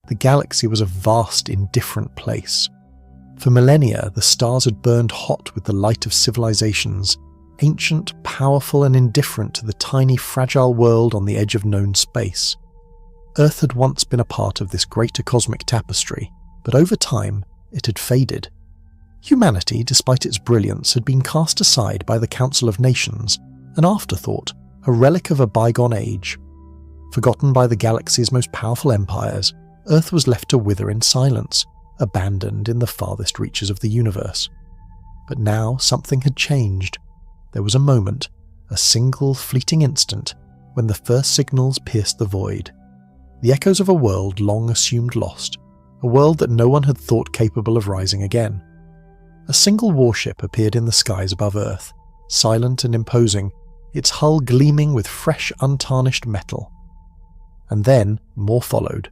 The galaxy was a vast, indifferent place. For millennia, the stars had burned hot with the light of civilizations, ancient, powerful, and indifferent to the tiny, fragile world on the edge of known space. Earth had once been a part of this greater cosmic tapestry, but over time, it had faded. Humanity, despite its brilliance, had been cast aside by the Council of Nations, an afterthought, a relic of a bygone age. Forgotten by the galaxy's most powerful empires, Earth was left to wither in silence, abandoned in the farthest reaches of the universe. But now something had changed. There was a moment, a single fleeting instant, when the first signals pierced the void. The echoes of a world long assumed lost, a world that no one had thought capable of rising again. A single warship appeared in the skies above Earth, silent and imposing, its hull gleaming with fresh, untarnished metal. And then more followed.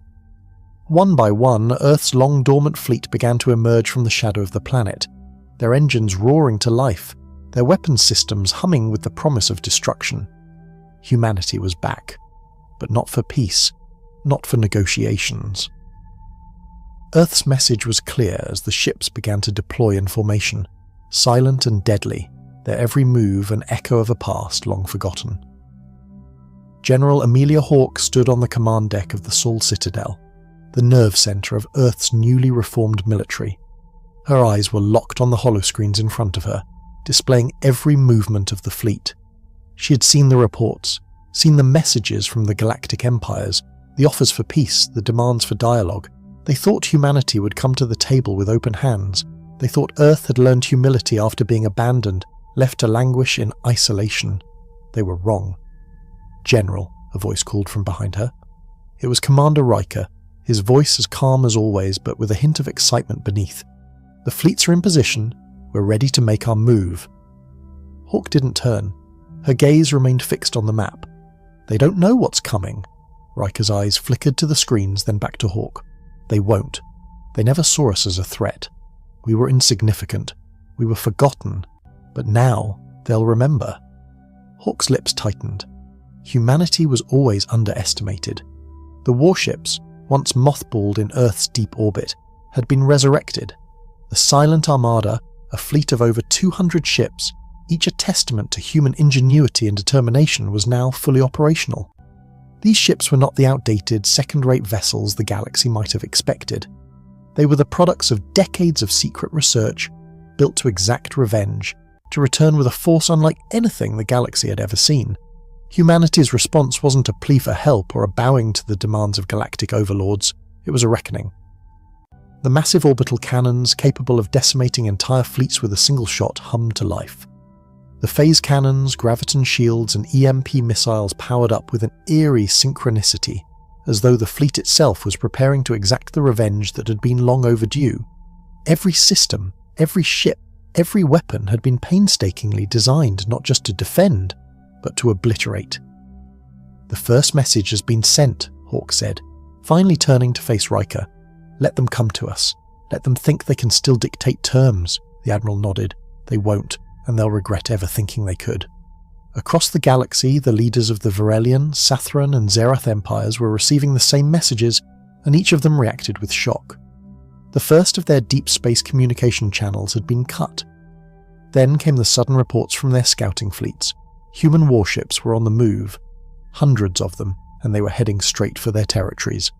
One by one, Earth's long-dormant fleet began to emerge from the shadow of the planet, their engines roaring to life, their weapons systems humming with the promise of destruction. Humanity was back, but not for peace, not for negotiations. Earth's message was clear as the ships began to deploy in formation, silent and deadly, their every move an echo of a past long forgotten. General Amelia Hawke stood on the command deck of the Sol Citadel, the nerve centre of Earth's newly reformed military. Her eyes were locked on the holoscreens in front of her, displaying every movement of the fleet. She had seen the reports, seen the messages from the galactic empires, the offers for peace, the demands for dialogue. They thought humanity would come to the table with open hands. They thought Earth had learned humility after being abandoned, left to languish in isolation. They were wrong. "General," a voice called from behind her. It was Commander Riker, his voice as calm as always, but with a hint of excitement beneath. "The fleets are in position. We're ready to make our move." Hawke didn't turn. Her gaze remained fixed on the map. "They don't know what's coming." Riker's eyes flickered to the screens, then back to Hawke. "They won't. They never saw us as a threat. We were insignificant. We were forgotten. But now, they'll remember." Hawke's lips tightened. Humanity was always underestimated. The warships, once mothballed in Earth's deep orbit, had been resurrected. The Silent Armada, a fleet of over 200 ships, each a testament to human ingenuity and determination, was now fully operational. These ships were not the outdated, second-rate vessels the galaxy might have expected. They were the products of decades of secret research, built to exact revenge, to return with a force unlike anything the galaxy had ever seen. Humanity's response wasn't a plea for help or a bowing to the demands of galactic overlords. It was a reckoning. The massive orbital cannons, capable of decimating entire fleets with a single shot, hummed to life. The phase cannons, graviton shields, and EMP missiles powered up with an eerie synchronicity, as though the fleet itself was preparing to exact the revenge that had been long overdue. Every system, every ship, every weapon had been painstakingly designed not just to defend, but to obliterate. "The first message has been sent," Hawke said, finally turning to face Riker. "Let them come to us. Let them think they can still dictate terms." The Admiral nodded. "They won't, and they'll regret ever thinking they could." Across the galaxy, the leaders of the Varelian, Sathran, and Zerath empires were receiving the same messages, and each of them reacted with shock. The first of their deep space communication channels had been cut. Then came the sudden reports from their scouting fleets. Human warships were on the move, hundreds of them, and they were heading straight for their territories.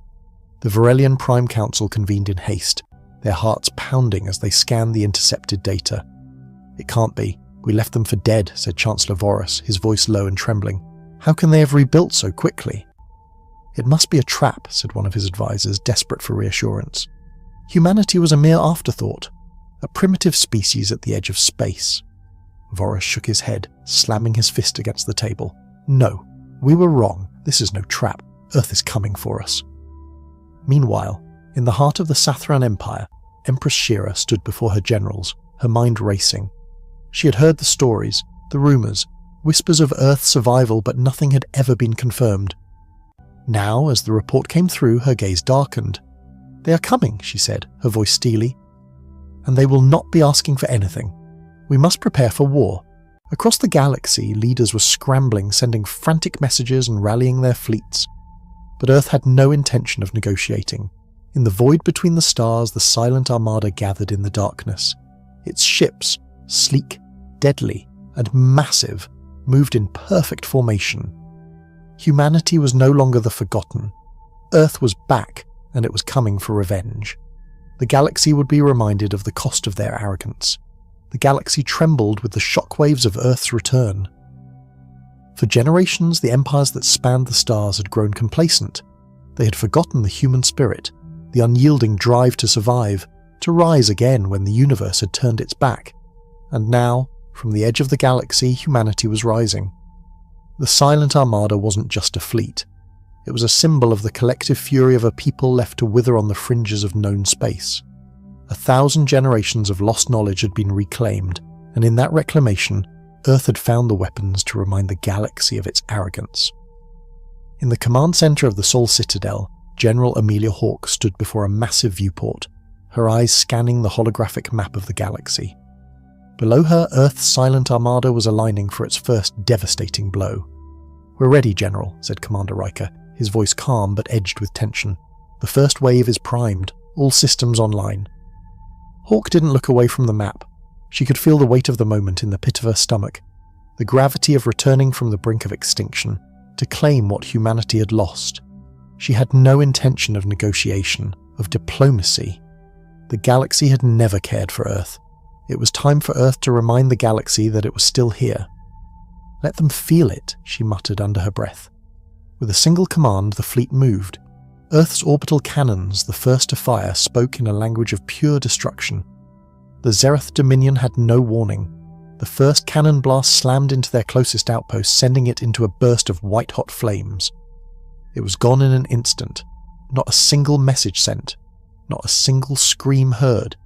The Varelian Prime Council convened in haste, their hearts pounding as they scanned the intercepted data. "It can't be. We left them for dead," said Chancellor Voris, his voice low and trembling. "How can they have rebuilt so quickly?" "It must be a trap," said one of his advisors, desperate for reassurance. "Humanity was a mere afterthought, a primitive species at the edge of space." Voris shook his head, slamming his fist against the table. "No, we were wrong. This is no trap. Earth is coming for us." Meanwhile, in the heart of the Sathran Empire, Empress Shira stood before her generals, her mind racing. She had heard the stories, the rumours, whispers of Earth's survival, but nothing had ever been confirmed. Now, as the report came through, her gaze darkened. "They are coming," she said, her voice steely. "And they will not be asking for anything. We must prepare for war." Across the galaxy, leaders were scrambling, sending frantic messages and rallying their fleets. But Earth had no intention of negotiating. In the void between the stars, the silent armada gathered in the darkness. Its ships, sleek, deadly, and massive, moved in perfect formation. Humanity was no longer the forgotten. Earth was back, and it was coming for revenge. The galaxy would be reminded of the cost of their arrogance. The galaxy trembled with the shockwaves of Earth's return. For generations, the empires that spanned the stars had grown complacent. They had forgotten the human spirit, the unyielding drive to survive, to rise again when the universe had turned its back. And now, from the edge of the galaxy, humanity was rising. The Silent Armada wasn't just a fleet. It was a symbol of the collective fury of a people left to wither on the fringes of known space. 1,000 generations of lost knowledge had been reclaimed, and in that reclamation, Earth had found the weapons to remind the galaxy of its arrogance. In the command center of the Sol Citadel, General Amelia Hawke stood before a massive viewport, her eyes scanning the holographic map of the galaxy. Below her, Earth's Silent Armada was aligning for its first devastating blow. "We're ready, General," said Commander Riker, his voice calm but edged with tension. "The first wave is primed, all systems online." Hawke didn't look away from the map. She could feel the weight of the moment in the pit of her stomach, the gravity of returning from the brink of extinction, to claim what humanity had lost. She had no intention of negotiation, of diplomacy. The galaxy had never cared for Earth. It was time for Earth to remind the galaxy that it was still here. "Let them feel it," she muttered under her breath. With a single command, the fleet moved. Earth's orbital cannons, the first to fire, spoke in a language of pure destruction. The Zereth Dominion had no warning. The first cannon blast slammed into their closest outpost, sending it into a burst of white-hot flames. It was gone in an instant. Not a single message sent. Not a single scream heard.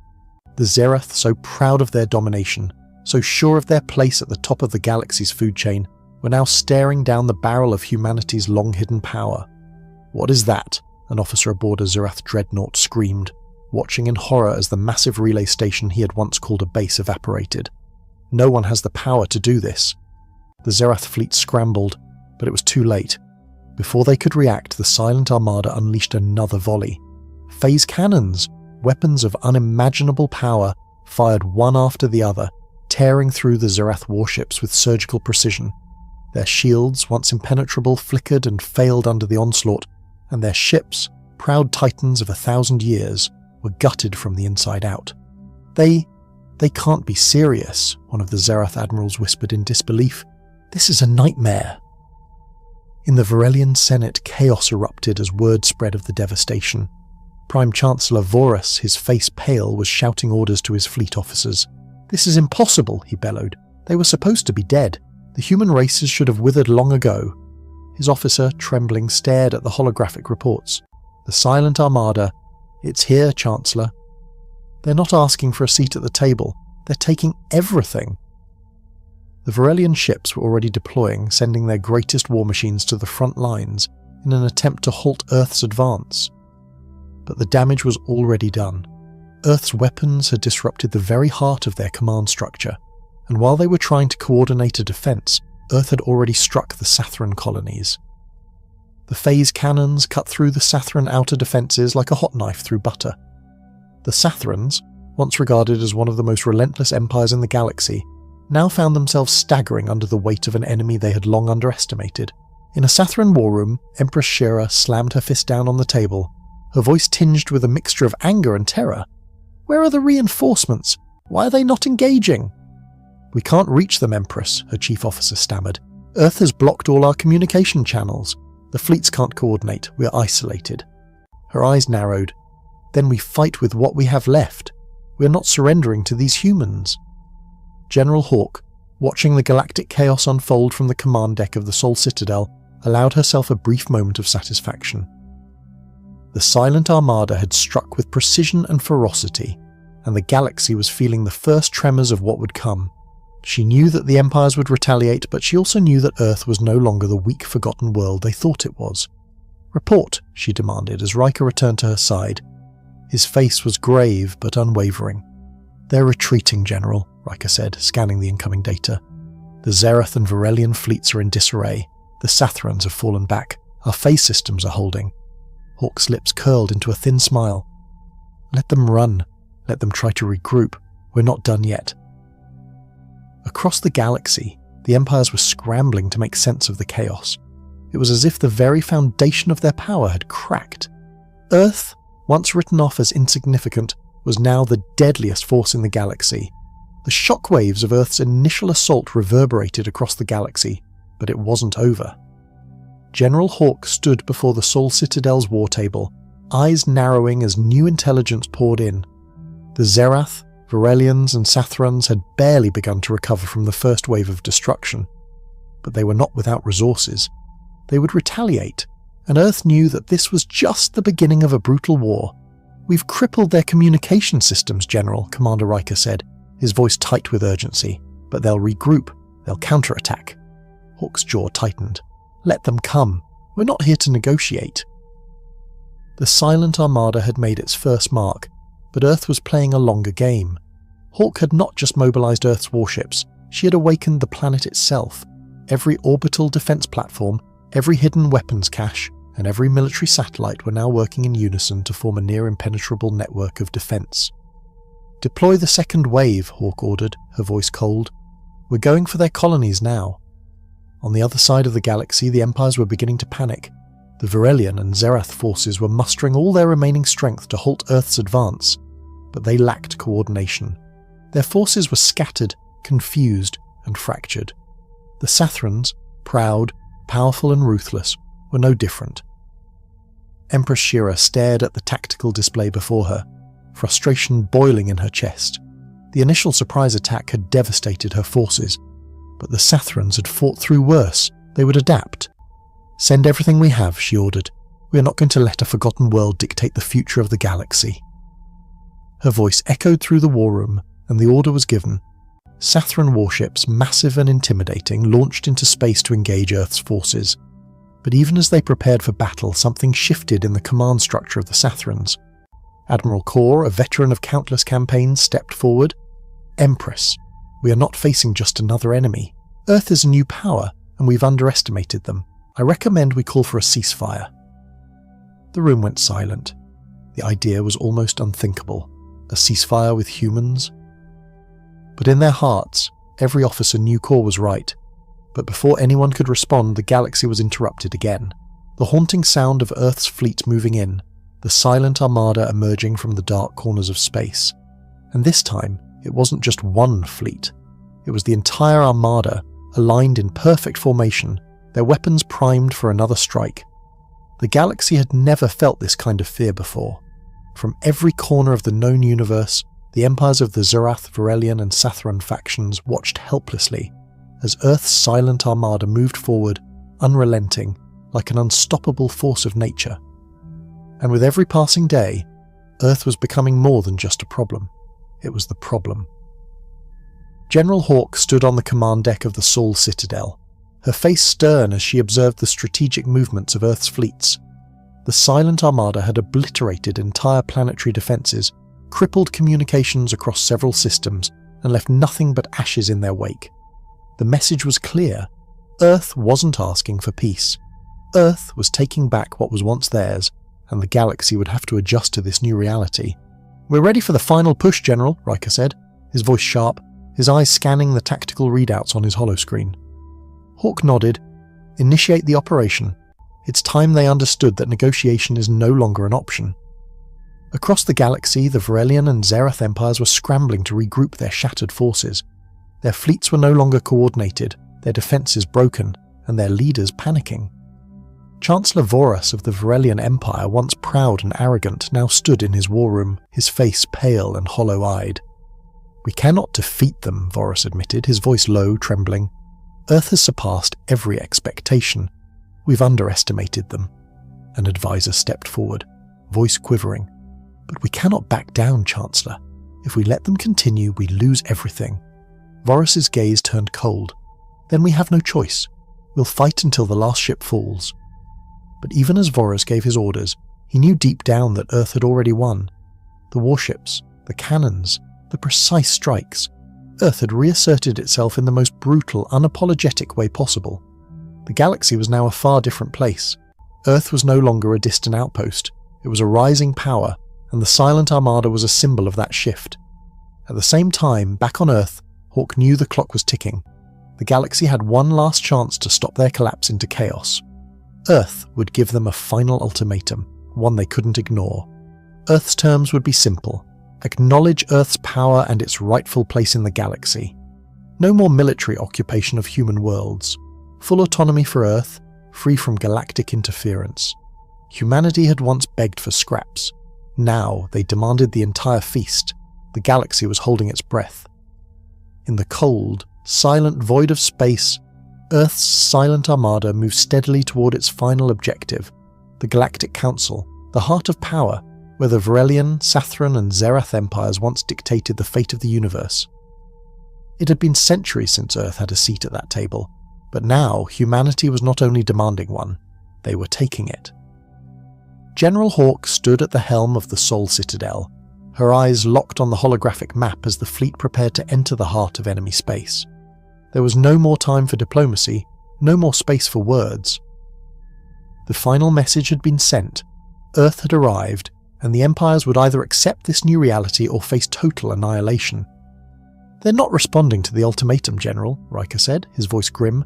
The Zereth, so proud of their domination, so sure of their place at the top of the galaxy's food chain, were now staring down the barrel of humanity's long-hidden power. "What is that?" an officer aboard a Zerath dreadnought screamed, watching in horror as the massive relay station he had once called a base evaporated. "No one has the power to do this." The Zerath fleet scrambled, but it was too late. Before they could react, the Silent Armada unleashed another volley. Phase cannons, weapons of unimaginable power, fired one after the other, tearing through the Zerath warships with surgical precision. Their shields, once impenetrable, flickered and failed under the onslaught, and their ships, proud titans of 1,000 years, were gutted from the inside out. They can't be serious," one of the Zerath admirals whispered in disbelief. "This is a nightmare." In the Varelian Senate, chaos erupted as word spread of the devastation. Prime Chancellor Vorus, his face pale, was shouting orders to his fleet officers. "This is impossible," he bellowed. "They were supposed to be dead. The human races should have withered long ago." His officer, trembling, stared at the holographic reports. "The Silent Armada. It's here, Chancellor." "They're not asking for a seat at the table. They're taking everything." The Varelian ships were already deploying, sending their greatest war machines to the front lines in an attempt to halt Earth's advance. But the damage was already done. Earth's weapons had disrupted the very heart of their command structure, and while they were trying to coordinate a defense, Earth had already struck the Sathran colonies. The phase cannons cut through the Sathran outer defences like a hot knife through butter. The Sathrans, once regarded as one of the most relentless empires in the galaxy, now found themselves staggering under the weight of an enemy they had long underestimated. In a Sathran war room, Empress Shira slammed her fist down on the table, her voice tinged with a mixture of anger and terror. "Where are the reinforcements? Why are they not engaging?" "We can't reach them, Empress," her chief officer stammered. "Earth has blocked all our communication channels. The fleets can't coordinate. We're isolated." Her eyes narrowed. "Then we fight with what we have left. We're not surrendering to these humans." General Hawke, watching the galactic chaos unfold from the command deck of the Sol Citadel, allowed herself a brief moment of satisfaction. The Silent Armada had struck with precision and ferocity, and the galaxy was feeling the first tremors of what would come. She knew that the empires would retaliate, but she also knew that Earth was no longer the weak, forgotten world they thought it was. "Report," she demanded as Riker returned to her side. His face was grave but unwavering. "They're retreating, General," Riker said, scanning the incoming data. "The Zereth and Varelian fleets are in disarray. The Sathrans have fallen back. Our phase systems are holding. Hawk's lips curled into a thin smile. Let them run. Let them try to regroup. We're not done yet. Across the galaxy, the Empires were scrambling to make sense of the chaos. It was as if the very foundation of their power had cracked. Earth, once written off as insignificant, was now the deadliest force in the galaxy. The shockwaves of Earth's initial assault reverberated across the galaxy, but it wasn't over. General Hawk stood before the Sol Citadel's war table, eyes narrowing as new intelligence poured in. The Zerath, Varelians and Sathrons had barely begun to recover from the first wave of destruction. But they were not without resources. They would retaliate, and Earth knew that this was just the beginning of a brutal war. We've crippled their communication systems, General, Commander Riker said, his voice tight with urgency. But they'll regroup. They'll counterattack. Hawk's jaw tightened. Let them come. We're not here to negotiate. The Silent Armada had made its first mark, but Earth was playing a longer game. Hawk had not just mobilized Earth's warships, she had awakened the planet itself. Every orbital defense platform, every hidden weapons cache, and every military satellite were now working in unison to form a near-impenetrable network of defense. Deploy the second wave, Hawk ordered, her voice cold. We're going for their colonies now. On the other side of the galaxy, the Empires were beginning to panic. The Varelian and Zerath forces were mustering all their remaining strength to halt Earth's advance, but they lacked coordination. Their forces were scattered, confused, and fractured. The Sathrons, proud, powerful and ruthless, were no different. Empress Shira stared at the tactical display before her, frustration boiling in her chest. The initial surprise attack had devastated her forces, but the Sathrons had fought through worse. They would adapt. Send everything we have, she ordered. We are not going to let a forgotten world dictate the future of the galaxy. Her voice echoed through the war room, and the order was given. Sathran warships, massive and intimidating, launched into space to engage Earth's forces. But even as they prepared for battle, something shifted in the command structure of the Sathrans. Admiral Kor, a veteran of countless campaigns, stepped forward. Empress, we are not facing just another enemy. Earth is a new power, and we've underestimated them. I recommend we call for a ceasefire. The room went silent. The idea was almost unthinkable. A ceasefire with humans? But in their hearts, every officer knew Kor was right. But before anyone could respond, the galaxy was interrupted again. The haunting sound of Earth's fleet moving in, the silent armada emerging from the dark corners of space. And this time, it wasn't just one fleet. It was the entire armada, aligned in perfect formation, their weapons primed for another strike. The galaxy had never felt this kind of fear before. From every corner of the known universe, the empires of the Zerath, Varelian and Sathran factions watched helplessly as Earth's silent armada moved forward, unrelenting, like an unstoppable force of nature. And with every passing day, Earth was becoming more than just a problem. It was the problem. General Hawk stood on the command deck of the Sol Citadel, her face stern as she observed the strategic movements of Earth's fleets. The silent armada had obliterated entire planetary defences, crippled communications across several systems, and left nothing but ashes in their wake. The message was clear. Earth wasn't asking for peace. Earth was taking back what was once theirs, and the galaxy would have to adjust to this new reality. We're ready for the final push, General, Riker said, his voice sharp, his eyes scanning the tactical readouts on his holoscreen. Hawk nodded. Initiate the operation. It's time they understood that negotiation is no longer an option. Across the galaxy, the Varelian and Zerath empires were scrambling to regroup their shattered forces. Their fleets were no longer coordinated, their defences broken, and their leaders panicking. Chancellor Voros of the Varelian Empire, once proud and arrogant, now stood in his war room, his face pale and hollow-eyed. We cannot defeat them, Voros admitted, his voice low, trembling. Earth has surpassed every expectation. We've underestimated them. An advisor stepped forward, voice quivering. But we cannot back down, Chancellor. If we let them continue, we lose everything. Voros's gaze turned cold. Then we have no choice. We'll fight until the last ship falls. But even as Voros gave his orders, he knew deep down that Earth had already won. The warships, the cannons, the precise strikes. Earth had reasserted itself in the most brutal, unapologetic way possible. The galaxy was now a far different place. Earth was no longer a distant outpost. It was a rising power, and the Silent Armada was a symbol of that shift. At the same time, back on Earth, Hawke knew the clock was ticking. The galaxy had one last chance to stop their collapse into chaos. Earth would give them a final ultimatum, one they couldn't ignore. Earth's terms would be simple. Acknowledge Earth's power and its rightful place in the galaxy. No more military occupation of human worlds. Full autonomy for Earth, free from galactic interference. Humanity had once begged for scraps. Now they demanded the entire feast. The galaxy was holding its breath. In the cold, silent void of space, Earth's Silent Armada moved steadily toward its final objective, the Galactic Council, the heart of power, where the Varelian, Sathran and Zerath empires once dictated the fate of the universe. It had been centuries since Earth had a seat at that table, but now humanity was not only demanding one, they were taking it. General Hawke stood at the helm of the Sol Citadel, her eyes locked on the holographic map as the fleet prepared to enter the heart of enemy space. There was no more time for diplomacy, no more space for words. The final message had been sent. Earth had arrived, and the empires would either accept this new reality or face total annihilation. "They're not responding to the ultimatum, General," Riker said, his voice grim.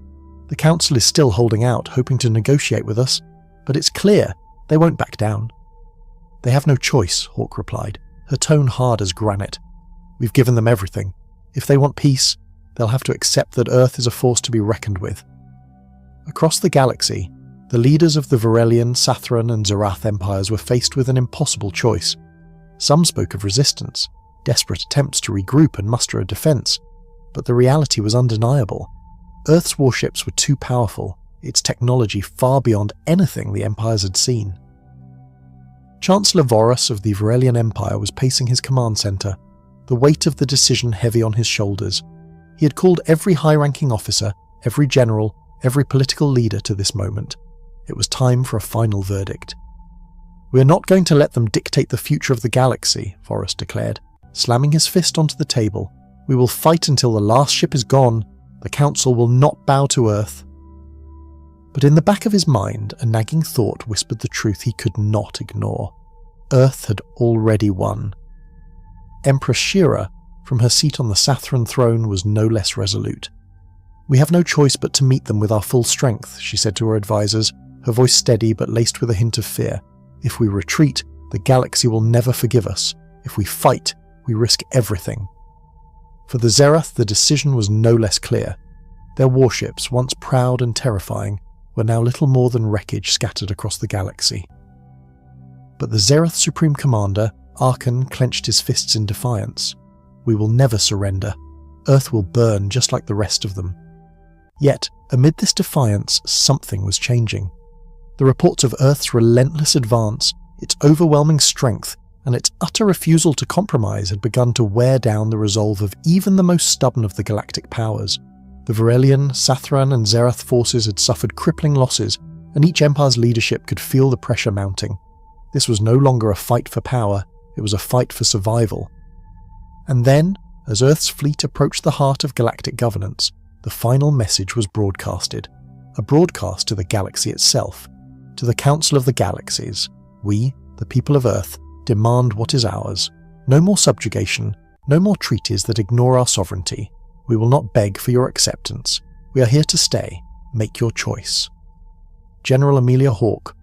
"The Council is still holding out, hoping to negotiate with us, but it's clear they won't back down." "They have no choice," Hawke replied, her tone hard as granite. "We've given them everything. If they want peace, they'll have to accept that Earth is a force to be reckoned with." Across the galaxy, the leaders of the Varelian, Sathran and Zerath empires were faced with an impossible choice. Some spoke of resistance, desperate attempts to regroup and muster a defense, but the reality was undeniable. Earth's warships were too powerful, its technology far beyond anything the empires had seen. Chancellor Voros of the Varelian Empire was pacing his command center, the weight of the decision heavy on his shoulders. He had called every high-ranking officer, every general, every political leader to this moment. It was time for a final verdict. "We're not going to let them dictate the future of the galaxy," Voros declared, slamming his fist onto the table. "We will fight until the last ship is gone. The Council will not bow to Earth." But in the back of his mind, a nagging thought whispered the truth he could not ignore. Earth had already won. Empress Shira, from her seat on the Sathran throne, was no less resolute. "We have no choice but to meet them with our full strength," she said to her advisors, her voice steady but laced with a hint of fear. "If we retreat, the galaxy will never forgive us. If we fight, we risk everything." For the Zerath, the decision was no less clear. Their warships, once proud and terrifying, were now little more than wreckage scattered across the galaxy. But the Zerath Supreme Commander, Arkan, clenched his fists in defiance. "We will never surrender. Earth will burn just like the rest of them." Yet, amid this defiance, something was changing. The reports of Earth's relentless advance, its overwhelming strength, and its utter refusal to compromise had begun to wear down the resolve of even the most stubborn of the galactic powers. The Varelian, Sathran and Zerath forces had suffered crippling losses, and each empire's leadership could feel the pressure mounting. This was no longer a fight for power, it was a fight for survival. And then, as Earth's fleet approached the heart of galactic governance, the final message was broadcasted. A broadcast to the galaxy itself, to the Council of the Galaxies. "We, the people of Earth, demand what is ours. No more subjugation, no more treaties that ignore our sovereignty. We will not beg for your acceptance. We are here to stay. Make your choice." General Amelia Hawke,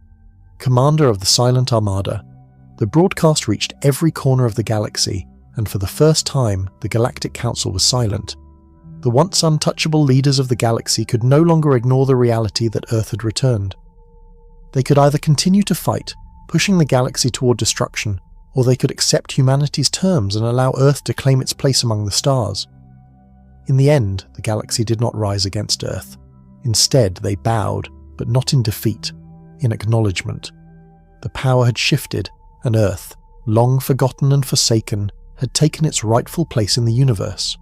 commander of the Silent Armada. The broadcast reached every corner of the galaxy, and for the first time, the Galactic Council was silent. The once untouchable leaders of the galaxy could no longer ignore the reality that Earth had returned. They could either continue to fight, pushing the galaxy toward destruction, or they could accept humanity's terms and allow Earth to claim its place among the stars. In the end, the galaxy did not rise against Earth. Instead, they bowed, but not in defeat, in acknowledgement. The power had shifted, and Earth, long forgotten and forsaken, had taken its rightful place in the universe.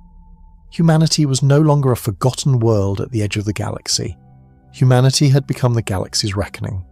Humanity was no longer a forgotten world at the edge of the galaxy. Humanity had become the galaxy's reckoning.